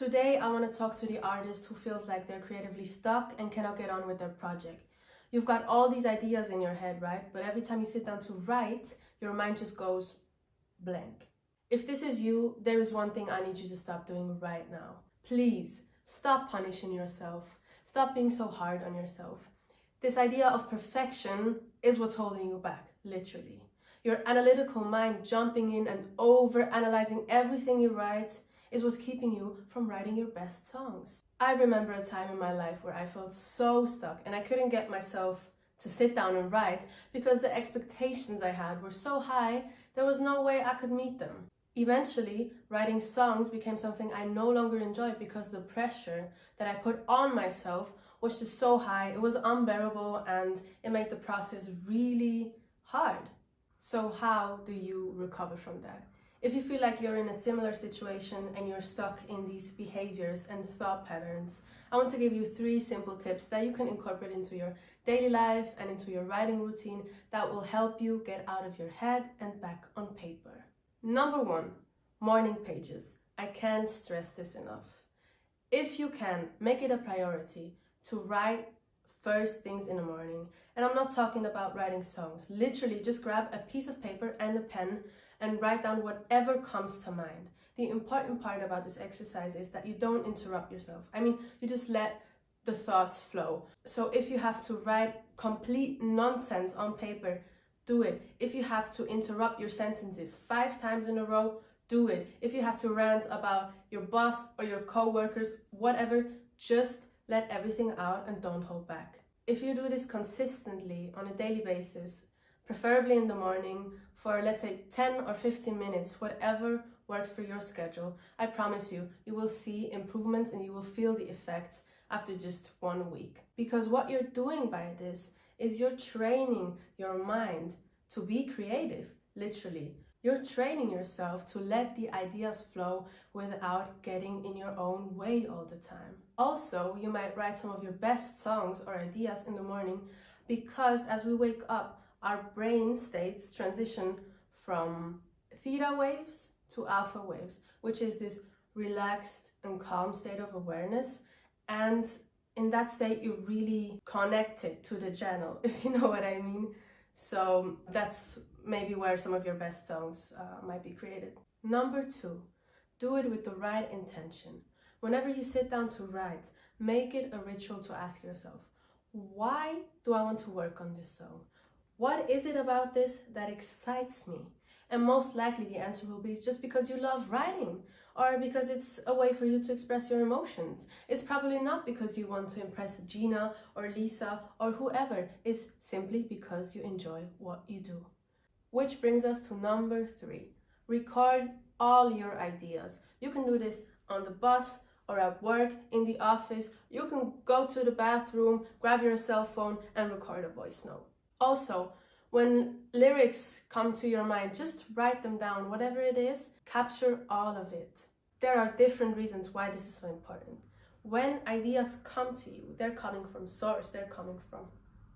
Today, I want to talk to the artist who feels like they're creatively stuck and cannot get on with their project. You've got all these ideas in your head, right? But every time you sit down to write, your mind just goes blank. If this is you, there is one thing I need you to stop doing right now. Please, stop punishing yourself. Stop being so hard on yourself. This idea of perfection is what's holding you back, literally. Your analytical mind jumping in and over-analyzing everything you write is what's keeping you from writing your best songs. I remember a time in my life where I felt so stuck and I couldn't get myself to sit down and write because the expectations I had were so high, there was no way I could meet them. Eventually, writing songs became something I no longer enjoyed because the pressure that I put on myself was just so high, it was unbearable, and it made the process really hard. So how do you recover from that? If you feel like you're in a similar situation and you're stuck in these behaviors and thought patterns, I want to give you 3 simple tips that you can incorporate into your daily life and into your writing routine that will help you get out of your head and back on paper. Number 1, morning pages. I can't stress this enough. If you can, make it a priority to write first things in the morning. And I'm not talking about writing songs. Literally, just grab a piece of paper and a pen and write down whatever comes to mind. The important part about this exercise is that you don't interrupt yourself. You just let the thoughts flow. So if you have to write complete nonsense on paper, do it. If you have to interrupt your sentences 5 times in a row, do it. If you have to rant about your boss or your co-workers, whatever, just let everything out and don't hold back. If you do this consistently on a daily basis, preferably in the morning, for let's say 10 or 15 minutes, whatever works for your schedule, I promise you, you will see improvements and you will feel the effects after just 1 week. Because what you're doing by this is you're training your mind to be creative, literally. You're training yourself to let the ideas flow without getting in your own way all the time. Also, you might write some of your best songs or ideas in the morning because as we wake up, our brain states transition from theta waves to alpha waves, which is this relaxed and calm state of awareness. And in that state, you're really connected to the channel, if you know what I mean. So that's maybe where some of your best songs might be created. Number 2, do it with the right intention. Whenever you sit down to write, make it a ritual to ask yourself, why do I want to work on this song? What is it about this that excites me? And most likely the answer will be it's just because you love writing or because it's a way for you to express your emotions. It's probably not because you want to impress Gina or Lisa or whoever. It's simply because you enjoy what you do. Which brings us to number 3. Record all your ideas. You can do this on the bus or at work, in the office. You can go to the bathroom, grab your cell phone and record a voice note. Also, when lyrics come to your mind, just write them down. Whatever it is, capture all of it. There are different reasons why this is so important. When ideas come to you, they're coming from source, they're coming from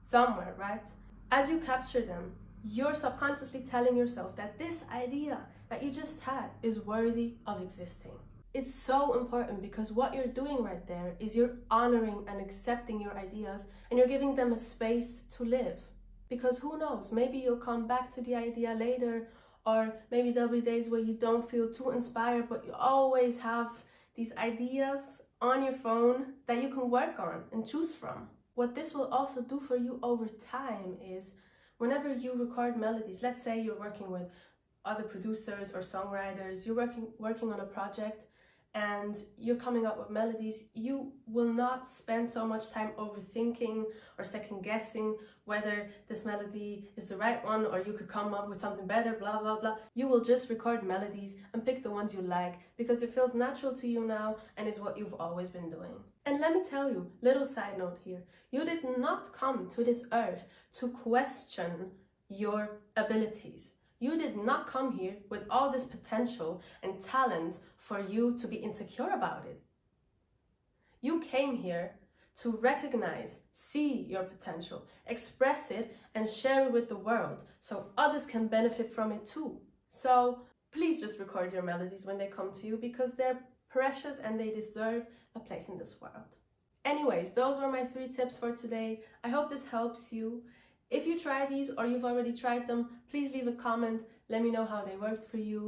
somewhere, right? As you capture them, you're subconsciously telling yourself that this idea that you just had is worthy of existing. It's so important because what you're doing right there is you're honoring and accepting your ideas and you're giving them a space to live. Because who knows, maybe you'll come back to the idea later, or maybe there'll be days where you don't feel too inspired, but you always have these ideas on your phone that you can work on and choose from. What this will also do for you over time is whenever you record melodies, let's say you're working with other producers or songwriters, you're working on a project and you're coming up with melodies, you will not spend so much time overthinking or second guessing whether this melody is the right one or you could come up with something better, blah, blah, blah. You will just record melodies and pick the ones you like because it feels natural to you now and is what you've always been doing. And let me tell you, little side note here, you did not come to this earth to question your abilities. You did not come here with all this potential and talent for you to be insecure about it. You came here to recognize, see your potential, express it, and share it with the world so others can benefit from it too. So please just record your melodies when they come to you because they're precious and they deserve a place in this world. Anyways, those were my 3 tips for today. I hope this helps you. If you try these or you've already tried them, please leave a comment. Let me know how they worked for you.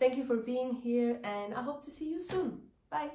Thank you for being here and I hope to see you soon. Bye.